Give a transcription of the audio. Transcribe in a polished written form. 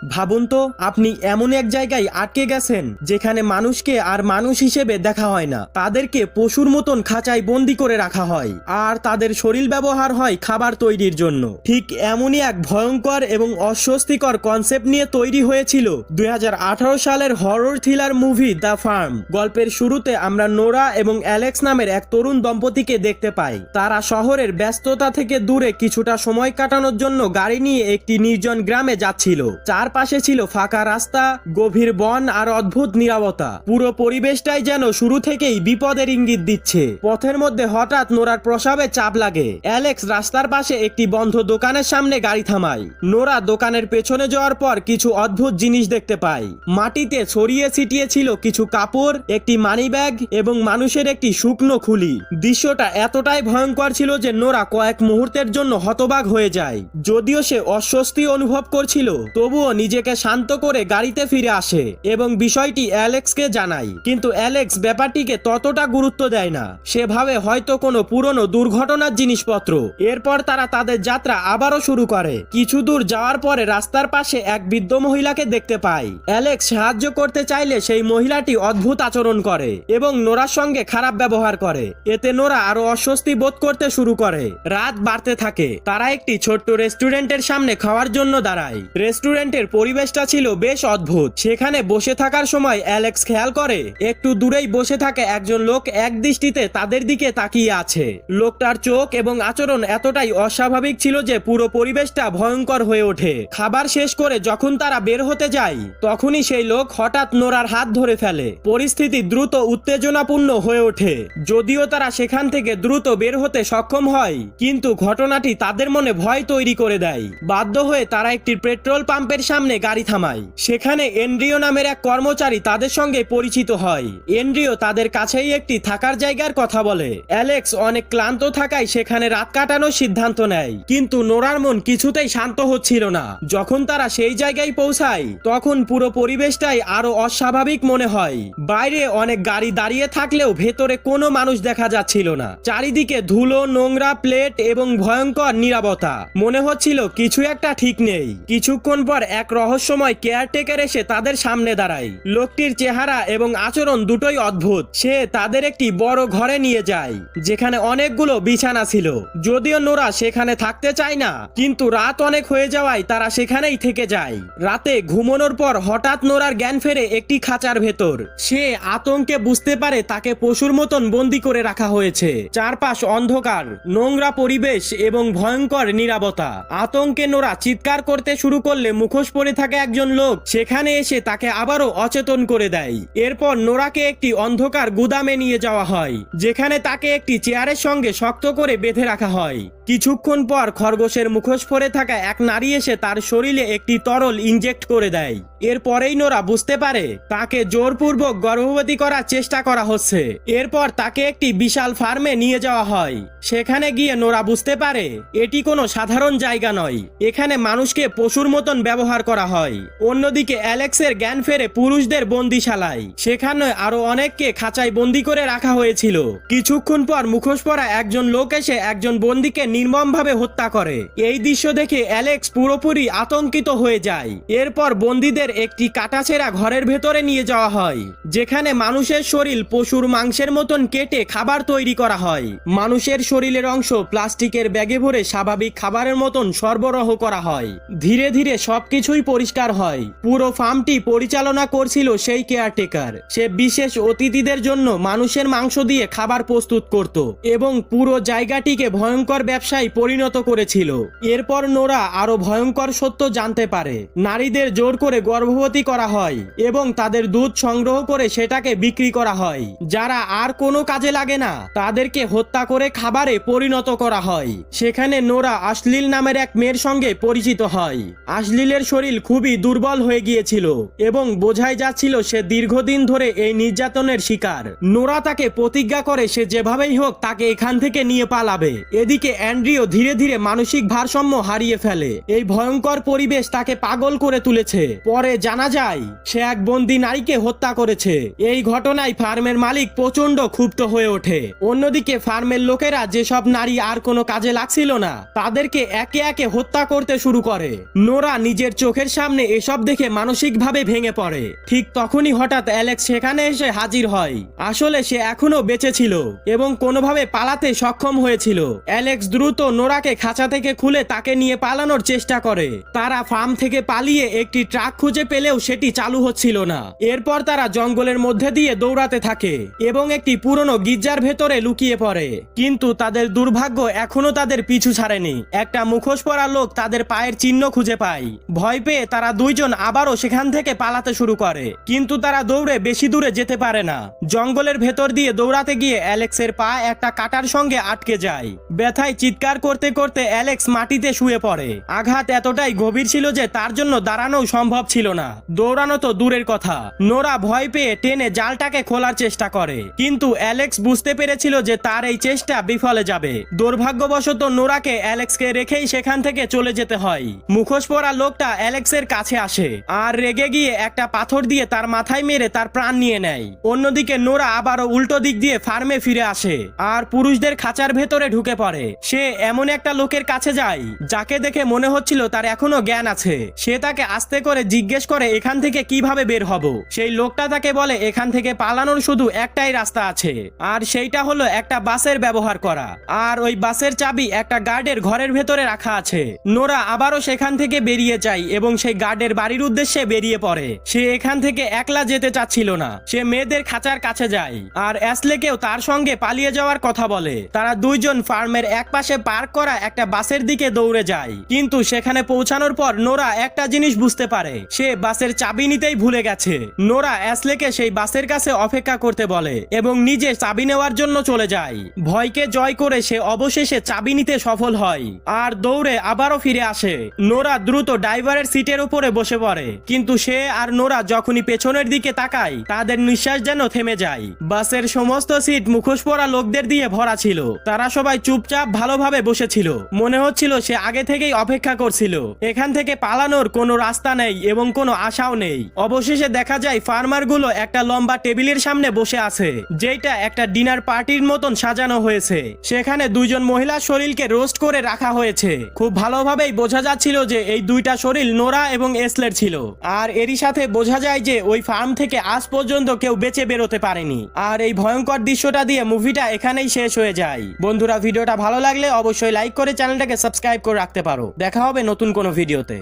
ভাবুন তো, আপনি এমন এক জায়গায় আটকে গেছেন যেখানে মানুষকে আর মানুষ হিসেবে দেখা হয় না, তাদেরকে পশুর মতন খাঁচায় বন্দি করে রাখা হয় আর তাদের শরীর ব্যবহার হয় খাবার তৈরির জন্য। ঠিক এমনই এক ভয়ঙ্কর এবং অস্বস্তিকর কনসেপ্ট নিয়ে তৈরি হয়েছিল 2018 সালের horror thriller movie the farm. গল্পের শুরুতে আমরা নোরা এবং অ্যালেক্স নামের এক তরুণ দম্পতিকে দেখতে পাই। তারা শহরের ব্যস্ততা থেকে দূরে কিছুটা সময় কাটানোর জন্য গাড়ি নিয়ে একটি নির্জন গ্রামে যাচ্ছিল। চারপাশে ছিল ফাঁকা রাস্তা, গভীর বন আর অদ্ভুত নীরবতা। পুরো পরিবেশটাই যেন শুরু থেকেই বিপদের ইঙ্গিত দিচ্ছে। পথের মধ্যে হঠাৎ নোরার প্রস্রাবে চাপ লাগে। অ্যালেক্স রাস্তার পাশে একটি বন্ধ দোকানের সামনে গাড়ি থামায়। নোরা দোকানের পেছনে যাওয়ার পর কিছু অদ্ভুত জিনিস দেখতে পায়। মাটিতে ছড়িয়ে ছিটিয়ে ছিল কিছু কাপড়, একটি মানিব্যাগ এবং মানুষের একটি শুকনো খুলি। দৃশ্যটা এতটাই ভয়ঙ্কর ছিল যে নোরা কয়েক মুহূর্তের জন্য হতবাক হয়ে যায়। যদিও সে অস্বস্তি অনুভব করছিল, তবুও নিজেকে শান্ত করে গাড়িতে ফিরে আসে এবং বিষয়টি অ্যালেক্সকে জানায়। কিন্তু অ্যালেক্স ব্যাপারটিকে ততটা গুরুত্ব দেয় না। সে ভাবে হয়তো কোনো পুরনো দুর্ঘটনার জিনিসপত্র। এরপর তারা তাদের যাত্রা আবারও শুরু করে। কিছু দূর যাওয়ার পরে রাস্তার পাশে এক বৃদ্ধ মহিলাকে দেখতে পায়। অ্যালেক্স সাহায্য করতে চাইলে সেই মহিলাটি অদ্ভুত আচরণ করে এবং নোরার সঙ্গে খারাপ ব্যবহার করে। এতে নোরা আরো অস্বস্তি বোধ করতে শুরু করে। রাত বাড়তে থাকে। তারা একটি ছোট্ট রেস্টুরেন্টের সামনে খাওয়ার জন্য দাঁড়ায়। রেস্টুরেন্টের পরিবেশটা ছিল বেশ অদ্ভুত। সেখানে বসে থাকার সময় অ্যালেক্স খেয়াল করে একটু দূরেই বসে থাকে একজন লোক এক দৃষ্টিতে তাদের দিকে তাকিয়ে আছে। লোকটার চোখ এবং আচরণ এতটাই অস্বাভাবিক ছিল যে পুরো পরিবেশটা ভয়ঙ্কর হয়ে ওঠে। খাবার শেষ করে যখন তারা বের হতে যায়, তখনই সেই লোক হঠাৎ নোরার হাত ধরে ফেলে। পরিস্থিতি দ্রুত উত্তেজনাপূর্ণ হয়ে ওঠে। যদিও তারা সেখান থেকে দ্রুত বের হতে সক্ষম হয়, কিন্তু ঘটনাটি তাদের মনে ভয় তৈরি করে দেয়। বাধ্য হয়ে তারা একটি পেট্রোল পাম্পের সামনে গাড়ি থামায়। সেখানে এন্ড্রিও নামের এক কর্মচারী তাদের সঙ্গে পরিচিত হয়। এন্ড্রিও তাদের কাছেই একটি থাকার জায়গার কথা বলে। অ্যালেক্স অনেক ক্লান্ত থাকায় সেখানে রাত কাটানোর সিদ্ধান্ত নেয়, কিন্তু নোরার মন কিছুতেই শান্ত হচ্ছিল না। যখন তারা সেই জায়গায় পৌঁছায়, তখন পুরো পরিবেশটাই আরো অস্বাভাবিক মনে হয়। বাইরে অনেক গাড়ি দাঁড়িয়ে থাকলেও ভেতরে কোনো মানুষ দেখা যাচ্ছিল না। চারিদিকে ধুলো, নোংরা, প্লেট এবং ভয়ঙ্কর নীরবতা। মনে হচ্ছিল কিছু একটা ঠিক নেই। কিছুক্ষণ পর এক রহস্যময় কেয়ারটেকার এসে তাদের সামনে দাঁড়ায়। লোকটির চেহারা এবং আচরণ দুটোই অদ্ভুত। সে তাদের একটি বড় ঘরে নিয়ে যায়, যেখানে অনেকগুলো বিছানা ছিল। যদিও নোরা সেখানে থাকতে চায় না, কিন্তু রাত অনেক হয়ে যাওয়ায় তারা সেখানেই থেকে যায়। রাতে ঘুমানোর পর হঠাৎ নোরার জ্ঞান ফেরে একটি খাঁচার ভেতর। সে আতঙ্কে বুঝতে পারে তাকে পশুর মতন বন্দি করে রাখা হয়েছে। চারপাশ অন্ধকার, নোংরা পরিবেশ এবং ভয়ঙ্কর নীরবতা। আতঙ্কে নোরা চিৎকার করতে শুরু করলে মুখোশ পরে থাকা একজন লোক সেখানে এসে তাকে আবারও অচেতন করে দেয়। এরপর নোরাকে একটি অন্ধকার গুদামে নিয়ে যাওয়া হয়, যেখানে তাকে একটি চেয়ারের সঙ্গে শক্ত করে বেঁধে রাখা হয়। কিছুক্ষণ পর খরগোশের মুখোশ পরে থাকা এক নারী এসে তার শরীরে একটি তরল ইনজেক্ট করে দেয়। এরপরেই নোরা বুঝতে পারে তাকে জোরপূর্বক গর্ভবতী করার চেষ্টা করা হচ্ছে। এরপর তাকে একটি বিশাল ফার্মে নিয়ে যাওয়া হয়। সেখানে গিয়ে নোরা বুঝতে পারে এটি কোনো সাধারণ জায়গা নয়। এখানে মানুষকে পশুর মতন ব্যবহার করা হয়। অন্যদিকে অ্যালেক্সের জ্ঞান ফেরে পুরুষদের বন্দিশালায়। সেখানে আরো অনেককে খাঁচায় বন্দি করে রাখা হয়েছিল। কিছুক্ষণ পর মুখোশ পরা একজন লোক এসে একজন বন্দিকে নির্মমভাবে হত্যা করে। এই দৃশ্য দেখে অ্যালেক্স পুরোপুরি আতঙ্কিত হয়ে যায়। এরপর বন্দীদের একটি কাটাছেঁড়া ঘরের ভেতরে নিয়ে যাওয়া হয়, যেখানে মানুষের শরীর পশুর মাংসের মতন কেটে খাবার তৈরি করা হয়। মানুষের শরীরের অংশ প্লাস্টিকের ব্যাগে ভরে স্বাভাবিক খাবারের মতন সরবরাহ করা হয়। ধীরে ধীরে সবকিছুই পরিষ্কার হয়। পুরো ফার্মটি পরিচালনা করছিল সেই কেয়ারটেকার। সে বিশেষ অতিথিদের জন্য মানুষের মাংস দিয়ে খাবার প্রস্তুত করত এবং পুরো জায়গাটিকে ভয়ঙ্কর ব্যবসায় পরিণত করেছিল। এরপর নোরা আরো ভয়ঙ্কর সত্য জানতে পারে। নারীদের জোর করে গর্ভবতী করা হয় এবং তাদের দুধ সংগ্রহ করে সেটাকে বিক্রি করা হয়। যারা আর কোনো কাজে লাগে না, তাদেরকে হত্যা করে খাবারে পরিণত করা হয়। সেখানে নোরা আশলিল নামের এক মেয়ের সঙ্গে পরিচিত হয়। আশলিলের শরীর খুবই দুর্বল হয়ে গিয়েছিল এবং বোঝাই যাচ্ছিল সে দীর্ঘদিন ধরে এই নির্যাতনের শিকার। নোরা তাকে প্রতিজ্ঞা করে সে যেভাবেই হোক তাকে এখান থেকে নিয়ে পালাবে। এদিকে অ্যান্ড্রিও ধীরে ধীরে মানসিক ভারসাম্য হারিয়ে ফেলে। এই ভয়ঙ্কর পরিবেশ তাকে পাগল করে তুলেছে। পরে জানা যায় সে এক বন্দি নারীকে হত্যা করেছে। এই ঘটনায় ফার্মের মালিক প্রচন্ড ক্ষুব্ধ হয়ে ওঠে। অন্যদিকে ফার্মের লোকেরা যেসব নারী আর কোনো কাজে লাগছিল না তাদেরকে একে একে হত্যা করতে শুরু করে। নোরা নিজের চোখের সামনে এসব দেখে মানসিকভাবে ভেঙে পড়ে। ঠিক তখনই হঠাৎ অ্যালেক্স সেখানে এসে হাজির হয়। আসলে সে এখনো বেঁচে ছিল এবং কোনোভাবে পালাতে সক্ষম হয়েছিল। অ্যালেক্স দ্রুত নোরাকে খাঁচা থেকে খুলে তাকে নিয়ে পালানোর চেষ্টা করে। তারা ফার্ম থেকে পালিয়ে একটি ট্রাক খুঁজে পেলেও সেটি চালু হচ্ছিল না। এরপর তারা জঙ্গলের মধ্যে দিয়ে দৌড়াতে থাকে এবং একটি পুরনো গির্জার ভেতরে লুকিয়ে পড়ে। কিন্তু তাদের দুর্ভাগ্য এখনো তাদের পিছু ছাড়েনি। একটা মুখোশ পরা লোক তাদের পায়ের চিহ্ন খুঁজে পায়। ভয় পেয়ে তারা দুইজন আবারও সেখান থেকে পালাতে শুরু করে, কিন্তু তারা দৌড়ে বেশি দূরে যেতে পারে না। জঙ্গলের ভেতর দিয়ে দৌড়াতে গিয়ে অ্যালেক্সের পা একটা কাঁটার সঙ্গে আটকে যায়। ব্যথায় চিৎকার করতে করতে অ্যালেক্স মাটিতে শুয়ে পড়ে। আঘাত এতটাই গভীর ছিল যে তার জন্য দাঁড়ানো সম্ভব ছিল না, দৌড়ানো তো দূরের কথা। নোরা ভয় পেয়ে টেনে জালটাকে খোলার চেষ্টা করে, কিন্তু অ্যালেক্স বুঝতে পেরেছিল যে তার এই চেষ্টা বিফলে যাবে। দুর্ভাগ্যবশত নোরাকে অ্যালেক্সকে রেখেই সেখান থেকে চলে যেতে হয়। মুখোশ পরা লোকটা অ্যালেক্সের কাছে আসে আর রেগে গিয়ে একটা পাথর দিয়ে তার মাথায় মেরে তার প্রাণ নিয়ে নেয়। অন্যদিকে নোরা আবারও উল্টো দিক দিয়ে ফার্মে ফিরে আসে আর পুরুষদের খাঁচার ভেতরে ঢুকে পড়ে। সে এমন একটা লোকের কাছে যায় যাকে দেখে মনে হচ্ছিল তার এখনো জ্ঞান আছে। সে তাকে আস্তে করে জিজ্ঞেস করে এখান থেকে কিভাবে বের হব। সেই লোকটা তাকে বলে এখান থেকে পালানোর শুধু একটাই রাস্তা আছে, আর সেইটা হলো একটা বাসের ব্যবহার করা। আর ওই বাসের চাবি একটা গার্ডের ঘরের ভেতরে রাখা আছে। নোরা আবারও সেখান থেকে বেরিয়ে যায় এবং সেই গার্ডের বাড়ির উদ্দেশ্যে বেরিয়ে পড়ে। সে এখান থেকে একলা যেতে চাচ্ছিল না। সে মেয়েদের খাঁচার কাছে যায় আর অ্যাসলেকেও তার সঙ্গে পালিয়ে যাওয়ার কথা বলে। তারা দুইজন ফার্মের এক পাশে পার্ক করা একটা বাসের দিকে দৌড়ে যায়, কিন্তু সেখানে পৌঁছানোর পর নোরা একটা জিনিস বুঝতে পারে, সে বাসের চাবি নিতেই ভুলে গেছে। নোরা অ্যাসলেকে সেই বাসের কাছে অপেক্ষা করতে বলে এবং নিজে চাবি নেওয়ার জন্য চলে যায়। ভয়কে জয় করে সে অবশেষে চাবি নিতে সফল হয় আর দৌড়ে আবারও ফিরে আসে। নোরা দ্রুত ড্রাইভারের সিটের উপরে বসে পড়ে, কিন্তু সে আর নোরা যখনই পেছনের দিকে তাকায় তাদের নিঃশ্বাস যেন থেমে যায়। বাসের সমস্ত সিট মুখোশ পরা লোকদের দিয়ে ভরা ছিল। তারা সবাই চুপচাপ ভালোভাবে বসেছিল। মনে হচ্ছিল সে আগে থেকেই অপেক্ষা করছিল। এখান থেকে পালানোর কোনো রাস্তা নেই এবং কোনো আশাও নেই। অবশেষে দেখা যায় ফার্মারগুলো একটা লম্বা টেবিলের সামনে বসে আছে, যেটা একটা ডিনার পার্টির মতন সাজানো হয়েছে। সেখানে দুইজন মহিলার শরীরকে রোস্ট করে রাখা হয়েছে। খুব ভালোভাবেই বোঝা যাচ্ছিল যে এই দুইটা শরীর নোরা এবং এসলের ছিল। আর এরই সাথে বোঝা যায় যে ওই ফার্ম থেকে আজ পর্যন্ত কেউ বেঁচে বেরোতে পারেনি। আর এই ভয়ঙ্কর দৃশ্যটা দিয়ে মুভিটা এখানেই শেষ হয়ে যায়। বন্ধুরা, ভিডিওটা ভালো লাগলে অবশ্যই লাইক করে চ্যানেলটাকে সাবস্ক্রাইব করে রাখতে পারো। দেখা হবে নতুন কোনো ভিডিওতে।